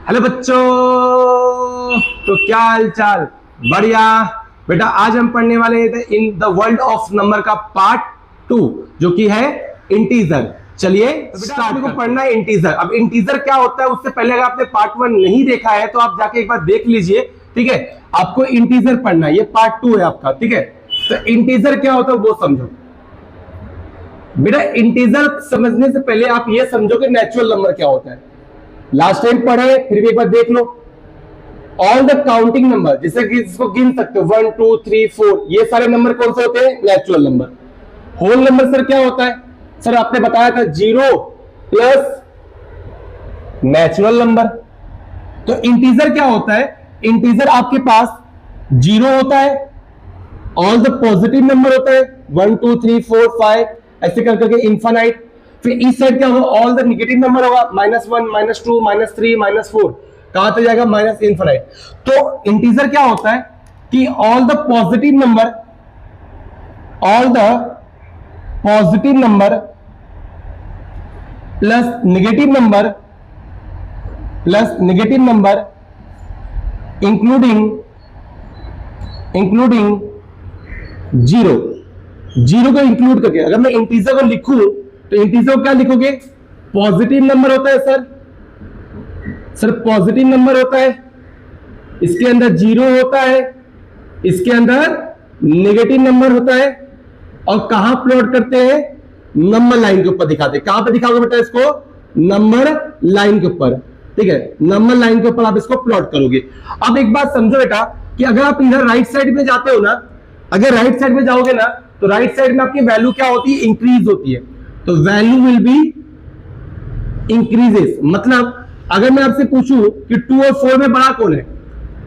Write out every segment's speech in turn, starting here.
Hello बच्चों, तो क्या हाल चाल। बढ़िया बेटा, आज हम पढ़ने वाले थे in the world of number का पार्ट 2 जो कि है इंटीजर। चलिए स्टार्ट को पढ़ना है इंटीजर। अब इंटीजर क्या होता है उससे पहले अगर आपने पार्ट 1 नहीं देखा है तो आप जाके एक बार देख लीजिए, ठीक है। आपको इंटीजर पढ़ना है, ये पार्ट 2 है आपका, ठीक है। तो इंटीजर क्या होता है वो समझो बेटा। इंटीजर समझने से पहले आप ये समझो कि नेचुरल नंबर क्या होता है। लास्ट टाइम पढ़े, फिर भी एक बार देख लो। ऑल द काउंटिंग नंबर, जैसे कि इसको गिन सकते हो 1 2 3 4, ये सारे नंबर कौन से होते हैं? Natural number. Whole number sir क्या होता है? सर आपने बताया था 0 प्लस नेचुरल नंबर। तो इंटीजर क्या होता है? इंटीजर आपके पास 0 होता है, ऑल द पॉजिटिव नंबर होता है 1 2 3 4 5 ऐसे कर करके इनफाइनाइट। फिर इस साइड क्या होगा? ऑल द नेगेटिव नंबर होगा -1 -2 -3 -4, कहां तक जाएगा? Minus infinite. तो इंटीजर क्या होता है कि all the positive number plus negative number including zero को इंक्लूड करके। अगर मैं इंटीजर को लिखूं तो इंटीजर क्या लिखोगे? पॉजिटिव नंबर होता है सर पॉजिटिव नंबर होता है, इसके अंदर 0 होता है, इसके अंदर नेगेटिव नंबर होता है। और कहां प्लॉट करते हैं? नंबर लाइन के ऊपर दिखाते हैं। कहां पे दिखाओगे बेटा इसको? नंबर लाइन के ऊपर, ठीक है। नंबर लाइन के ऊपर आप इसको प्लॉट करोगे। अब एक बात समझो बेटा कि अगर आप इधर राइट साइड में जाते हो ना, अगर राइट साइड में जाओगे ना तो राइट साइड में आपकी वैल्यू क्या होती है? इंक्रीज होती है। तो वैल्यू विल बी इंक्रीजेस। मतलब अगर मैं आपसे पूछूं कि 2 और 4 में बड़ा कौन है,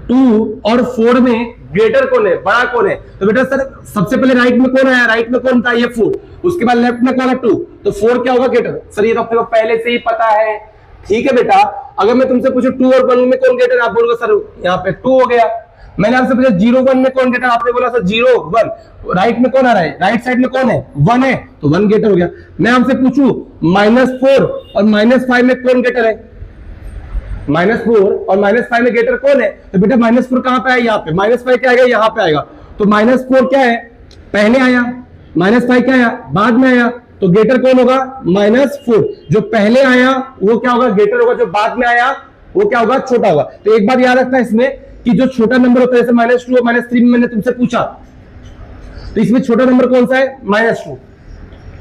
2 और 4 में ग्रेटर कौन है, बड़ा कौन है, तो बेटा सर सबसे पहले राइट में कौन आया? राइट में कौन था? ये 4। उसके बाद लेफ्ट में कौन है? 2। तो 4 क्या होगा? ग्रेटर। सर ये तो अपने को पहले से ही पता है, ठीक है बेटा। अगर मैं तुमसे पूछूं 2 और 1 में कौन ग्रेटर, आप बोलोगे सर यहाँ पे 2 हो गया। मैंने आपसे पूछा 0 1 में कौन ग्रेटर, आपने बोला सर 0 1। राइट में कौन आ रहा है? राइट साइड में कौन है? 1 है, तो 1 ग्रेटर हो गया। मैं आपसे पूछूं -4 और -5 में कौन ग्रेटर है? -4 और -5 में ग्रेटर कौन है? तो बेटा -4 कहां पे आया? यहाँ पे। -5 क्या आएगा? यहाँ पे आएगा। तो -4 क्या है? पहले आया। -5 क्या आया? बाद में आया। तो ग्रेटर कौन होगा? -4। जो पहले आया वो क्या होगा? ग्रेटर होगा। जो बाद में आया वो क्या होगा? छोटा होगा। तो एक बात याद रखना इसमें कि जो छोटा नंबर होता है, जैसे -2 और -3 में मैंने तुमसे पूछा, तो इसमें छोटा नंबर कौन सा है? -2।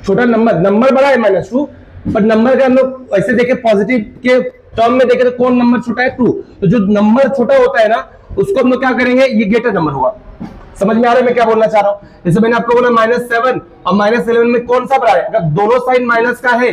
छोटा नंबर बड़ा है -2, पर नंबर का हम लोग ऐसे देखे पॉजिटिव के टर्म में देखे तो कौन नंबर छोटा है? 2। तो जो नंबर छोटा होता है ना उसको हम लोग क्या करेंगे? ये ग्रेटर नंबर होगा। समझ में आ रहा है मैं क्या बोलना चाह रहा हूं? जैसे मैंने आपको बोला -7 और -11 में कौन सा बड़ा है? अगर दोनों साइड माइनस का है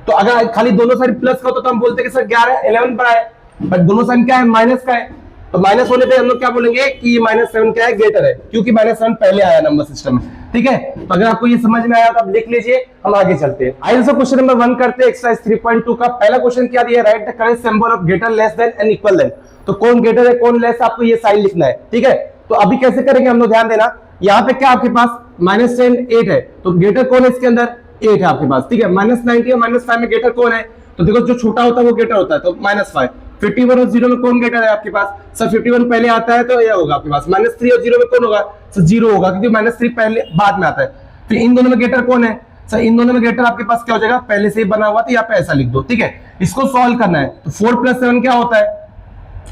तो अगर खाली दोनों साइड प्लस का होता तो हम बोलते कि सर 11 11 बड़ा है, बट दोनों साइड क्या है? माइनस का है। तो माइनस होने पे हम लोग क्या बोलेंगे कि -7 क्या है? ग्रेटर है, क्योंकि -7 पहले आया नंबर सिस्टम में, ठीक है। तो अगर आपको ये समझ में आया तो आप लिख लीजिए, हम आगे चलते हैं। आइए दोस्तों क्वेश्चन नंबर 1 करते हैं, एक्सरसाइज 3.2 का। पहला क्वेश्चन क्या दिया? Write the correct symbol of greater less than and equal than. तो कौन ग्रेटर है कौन लेस, आपको ये साइन लिखना है, ठीक है। तो अभी कैसे करेंगे हम लोग, ध्यान देना। यहाँ पे क्या आपके पास -10 8 है, तो ग्रेटर कौन है इसके अंदर? 8 है आपके पास, ठीक है। -90 और -5 में ग्रेटर कौन है? तो देखो जो छोटा होता है वो ग्रेटर होता है, तो -5। 51 और 0 में कौन ग्रेटर है आपके पास? सर 51 पहले आता है तो ये होगा आपके पास। -3 और 0 में कौन होगा? सर 0 होगा, क्योंकि -3 पहले बाद में आता है। फिर इन दोनों में ग्रेटर कौन है? सर इन दोनों में ग्रेटर आपके पास क्या हो जाएगा? पहले से ही बना हुआ, तो यहाँ पे ऐसा लिख दो, ठीक है। इसको सॉल्व करना है तो 4 + 7 क्या होता है?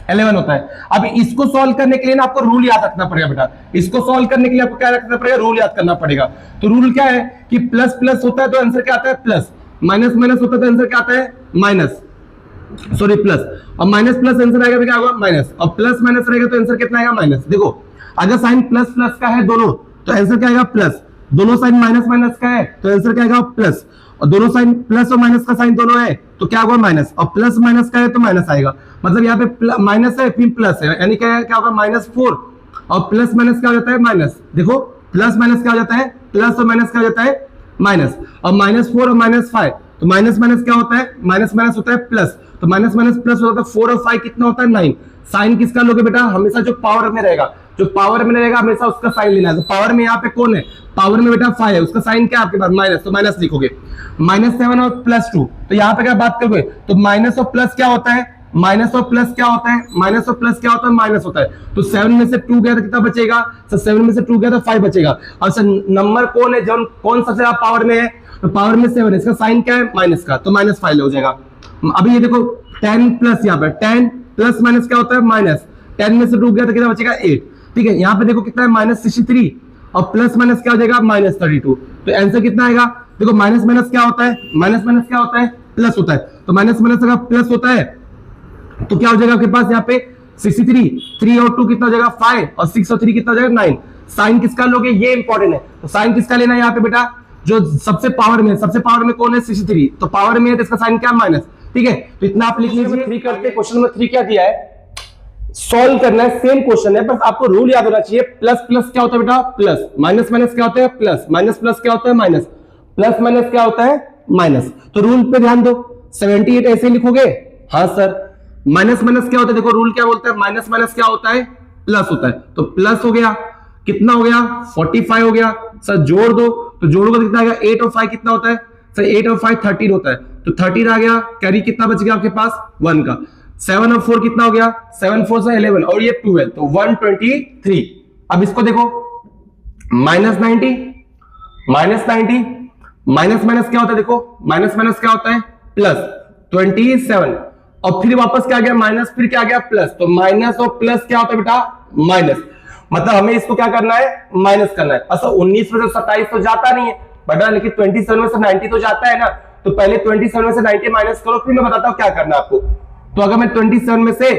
11 होता है। अब इसको सॉल्व करने के लिए ना आपको रूल याद रखना पड़ेगा बेटा। इसको सॉल्व करने के लिए आपको क्या रखना पड़ेगा? रूल याद करना पड़ेगा। तो रूल क्या है कि प्लस प्लस होता है तो आंसर क्या आता है? प्लस। माइनस माइनस होता है तो आंसर क्या आता है? Minus, sorry plus. और माइनस प्लस आंसर आएगा तो क्या होगा? माइनस। और प्लस माइनस रहेगा तो आंसर कितना आएगा? माइनस। देखो अगर साइन प्लस प्लस का है दोनों तो आंसर क्या आएगा? प्लस। दोनों साइन माइनस माइनस का है तो आंसर क्या आएगा? प्लस। और दोनों साइन प्लस और माइनस का साइन दोनों है तो क्या होगा? माइनस। और प्लस माइनस का है तो माइनस आएगा। मतलब यहाँ पे माइनस है फिर प्लस है, यानी क्या होगा? -4 और प्लस माइनस क्या हो जाता है? माइनस। देखो प्लस माइनस क्या हो जाता है? प्लस और माइनस क्या हो जाता है? माइनस। और -4 और -5 तो माइनस माइनस क्या होता है? माइनस माइनस होता है प्लस। तो माइनस माइनस प्लस होता है 4 और 5 कितना होता है? 9। साइन किसका लोगे बेटा? हमेशा जो पावर में रहेगा, जो पावर में रहेगा हमेशा उसका साइन लेना है। तो पावर में यहाँ पे कौन है? पावर में बेटा 5 है, उसका साइन क्या आपके पास? माइनस। तो माइनस लिखोगे। -7 और +2 तो यहाँ पे क्या बात करोगे? तो माइनस और प्लस क्या होता है? माइनस और प्लस क्या होता है, माइनस और प्लस क्या होता है, माइनस होता है। तो 7 में से 2 गया तो कितना बचेगा सर, 7 में से 2 गया तो 5 बचेगा। अब सर नंबर कौन है, जब कौन सबसे ज्यादा पावर में है, तो पावर में 7 है, इसका साइन क्या है, माइनस का, तो -5 हो जाएगा। अभी ये देखो 10 प्लस, यहाँ पे 10 प्लस माइनस क्या होता है, माइनस। 10 में से 2 गया तो कितना बचेगा, 8। ठीक है, यहाँ पे देखो कितना है, -63 और प्लस माइनस क्या हो जाएगा, -32। तो आंसर कितना आएगा, देखो माइनस माइनस क्या होता है, माइनस माइनस क्या होता है, प्लस होता है। तो माइनस माइनस अगर प्लस होता है तो क्या हो जाएगा आपके पास यहाँ पे 63, 3 और 2 कितना हो जाएगा 5 और 6 और 3 कितना हो जाएगा 9। साइन किसका लोगे, ये इंपॉर्टेंट है। तो साइन किसका लेना है यहाँ पे बेटा, जो सबसे पावर में, सबसे पावर में कौन है 63, तो पावर में है तो इसका साइन क्या, माइनस। ठीक है, तो इतना आप लिख लीजिए। 3 करते, क्वेश्चन नंबर 3 क्या दिया है, सॉल्व करना है, सेम क्वेश्चन है, बस आपको रूल याद होना चाहिए। प्लस प्लस क्या होता है बेटा, प्लस, माइनस माइनस क्या होता है, प्लस, माइनस प्लस क्या होता है, माइनस, प्लस माइनस क्या होता है, माइनस। तो रूल पे ध्यान दो, 78 ऐसे लिखोगे, हाँ सर। माइनस माइनस क्या होता है, देखो रूल क्या बोलता है, माइनस माइनस क्या होता है, प्लस होता है। तो प्लस हो गया, कितना हो गया 45 हो गया। सर जोड़ दो, तो जोड़ोगे तो कितना आएगा, 8 और 5 कितना होता है सर, 8 और 5 13 होता है। तो 13 आ गया, कैरी कितना बच गया आपके पास 1 का। 7 और 4 कितना हो गया, 7 4 से 11 और ये 12, तो 123। अब इसको देखो, -90, माइनस माइनस क्या होता है, देखो माइनस माइनस क्या होता है, प्लस 27 और फिर वापस क्या आ गया, माइनस, फिर क्या आ गया, प्लस। तो माइनस और प्लस क्या होता है बेटा, माइनस। मतलब हमें इसको क्या करना है, माइनस करना है। अच्छा 19 में से 27 तो जाता नहीं है बेटा, लेकिन 27 में से 90 तो जाता है ना। तो पहले 27 में से 90 माइनस करो, फिर मैं बताता हूं क्या करना है आपको। तो अगर मैं 27 में से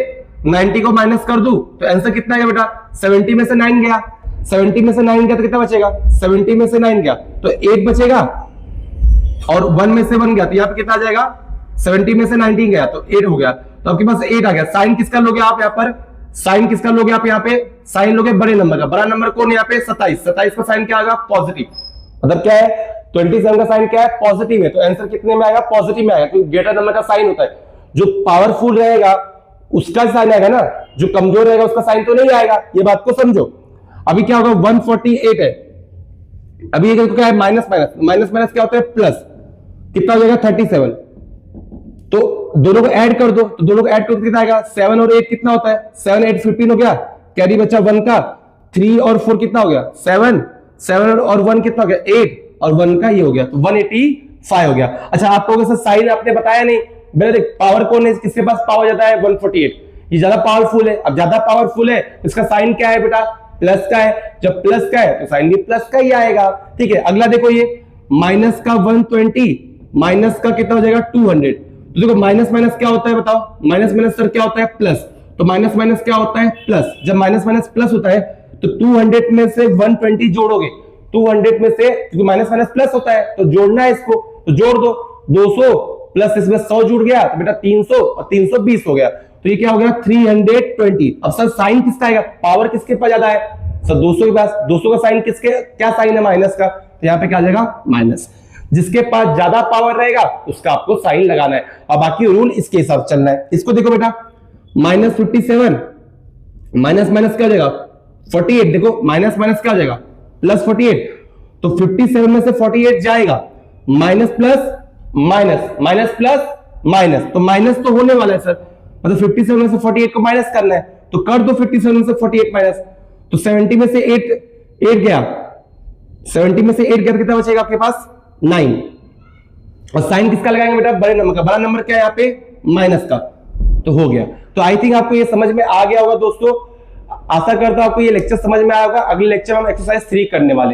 90 को माइनस कर दूं तो आंसर कितना गया बेटा, 70 में से 9 गया। 70 में से 9 गया तो कितना बचेगा, 70 में से 9 गया तो 8 बचेगा और 1 में से 1 गया तो यहाँ पे कितना आ जाएगा, 70 में से 19 गया तो 8 हो गया। तो आपके पास 8 आ गया। साइन किसका लोगे आप यहाँ पर, साइन किसका लोगे आप यहाँ पे, साइन लोगे बड़े नंबर का। बड़ा नंबर कौन है यहाँ पे, 27। 27 का साइन क्या आएगा, पॉजिटिव। मतलब क्या है, 27 का साइन क्या है, पॉजिटिव है। तो आंसर कितने में आएगा, पॉजिटिव में आएगा, क्योंकि ग्रेटर नंबर का साइन होता है। जो पावरफुल रहेगा उसका साइन आएगा ना, जो कमजोर रहेगा उसका साइन तो नहीं आएगा, ये बात को समझो। अभी क्या होगा, 148 है, अभी ये क्या है, माइनस माइनस, माइनस माइनस क्या होता है, प्लस, कितना हो जाएगा 37। तो दोनों को ऐड कर दो, तो दोनों को ऐड करके कितना आएगा, 7 और 8 कितना होता है, 7 8 15 हो गया, कैरी बचा 1 का। 3 और 4 कितना हो गया, 7 7 और 1 कितना हो गया, 8 और 1 का ये हो गया, तो 185 हो गया। अच्छा आप लोगों से साइन आपने बताया नहीं, मेरे पावर कौन है, किसके पास पावर ज्यादा है, 148, ये ज्यादा पावरफुल है। अब ज्यादा पावरफुल है, इसका साइन क्या है बेटा, प्लस का है। जब प्लस का है तो साइन भी प्लस का ही आएगा। ठीक है, अगला देखो, ये माइनस का 120, माइनस का कितना हो जाएगा 200। तो देखो माइनस माइनस क्या होता है बताओ, माइनस माइनस सर क्या होता है, प्लस। तो माइनस माइनस क्या होता है, प्लस। जब माइनस माइनस प्लस होता है तो 200 में से 120 जोड़ोगे, 200 में से, क्योंकि माइनस माइनस प्लस होता है तो जोड़ना है इसको, तो जोड़ दो। 200 प्लस इसमें 100 जुड़ गया तो बेटा 300 और 320 हो गया, तो ये क्या हो गया 320। अब सर साइन किसका आएगा, पावर किसके पास ज्यादा है सर, 200 के पास। 200 का साइन किसके, क्या साइन है, माइनस का, तो यहाँ पे क्या आ जाएगा, माइनस। जिसके पास ज्यादा पावर रहेगा उसका आपको साइन लगाना है, और बाकी रूल इसके हिसाब से चलना है। इसको देखो बेटा, -57 माइनस माइनस क्या हो जाएगा 48, देखो माइनस माइनस क्या हो जाएगा, +48। तो 57 में से 48 जाएगा, minus plus minus, minus plus minus, तो माइनस तो होने वाला है सर, मतलब 57 में से 48 को माइनस करना है, तो कर दो 57 में से 48 माइनस। तो 70 में से 8 गया, 70 में से 8 गया, कितना बचेगा आपके पास 9। और साइन किसका लगाएंगे बेटा, बड़े नंबर का। बड़ा नंबर क्या है यहाँ पे, माइनस का, तो हो गया। तो आई थिंक आपको ये समझ में आ गया होगा दोस्तों। आशा करता हूं आपको ये लेक्चर समझ में आया होगा। अगले लेक्चर में हम एक्सरसाइज 3 करने वाले।